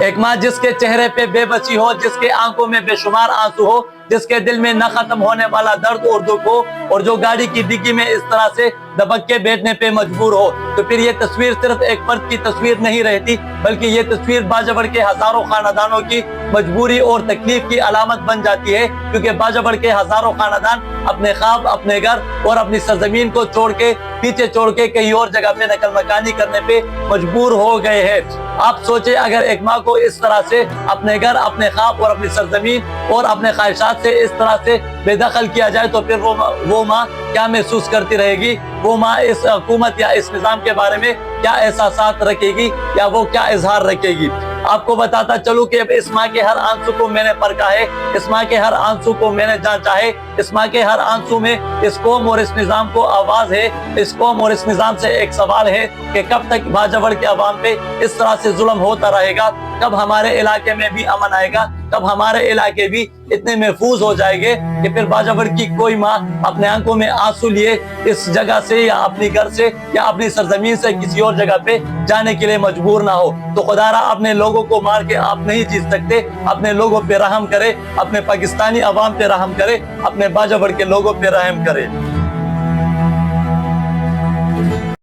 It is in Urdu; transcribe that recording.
ایک ماں جس کے چہرے پہ بے بسی ہو، جس کے آنکھوں میں بے شمار آنسو ہو، جس کے دل میں نہ ختم ہونے والا درد اور دکھ ہو، اور جو گاڑی کی ڈگی میں اس طرح سے دبک کے بیٹھنے پہ مجبور ہو، تو پھر یہ تصویر صرف ایک فرد کی تصویر نہیں رہتی، بلکہ یہ تصویر باجوڑ کے ہزاروں خاندانوں کی مجبوری اور تکلیف کی علامت بن جاتی ہے، کیونکہ باجوڑ کے ہزاروں خاندان اپنے خواب، اپنے گھر اور اپنی سرزمین کو پیچھے چھوڑ کے کہیں اور جگہ پہ نقل مکانی کرنے پہ مجبور ہو گئے ہیں۔ آپ سوچیں، اگر ایک ماں کو اس طرح سے اپنے گھر، اپنے خواب اور اپنی سرزمین اور اپنے خواہشات سے اس طرح سے بے دخل کیا جائے تو پھر وہ ماں کیا محسوس کرتی رہے گی؟ وہ ماں اس حکومت یا اس نظام کے بارے میں کیا احساسات رکھے گی یا وہ کیا اظہار رکھے گی؟ آپ کو بتاتا چلوں کہ اس ماں کے ہر آنسو کو میں نے پرکھا ہے، اس ماں کے ہر آنسو کو میں نے جانچا ہے، اس ماں کے ہر آنسو میں اس قوم اور اس نظام کو آواز ہے، اس قوم اور اس نظام سے ایک سوال ہے کہ کب تک باجوڑ کے عوام پہ اس طرح سے ظلم ہوتا رہے گا؟ کب ہمارے علاقے میں بھی امن آئے گا؟ کب ہمارے علاقے بھی اتنے محفوظ ہو جائے گے کہ پھر باجوڑ کی کوئی ماں اپنے آنکھوں میں آنسو لیے اس جگہ سے یا اپنی گھر سے یا اپنی سرزمین سے کسی اور جگہ پہ جانے کے لیے مجبور نہ ہو؟ تو خدا را اپنے لوگوں کو مار کے آپ نہیں جیت سکتے، اپنے لوگوں پہ رحم کرے، اپنے پاکستانی عوام پہ رحم کرے، اپنے باجوڑ کے لوگوں پہ رحم کرے۔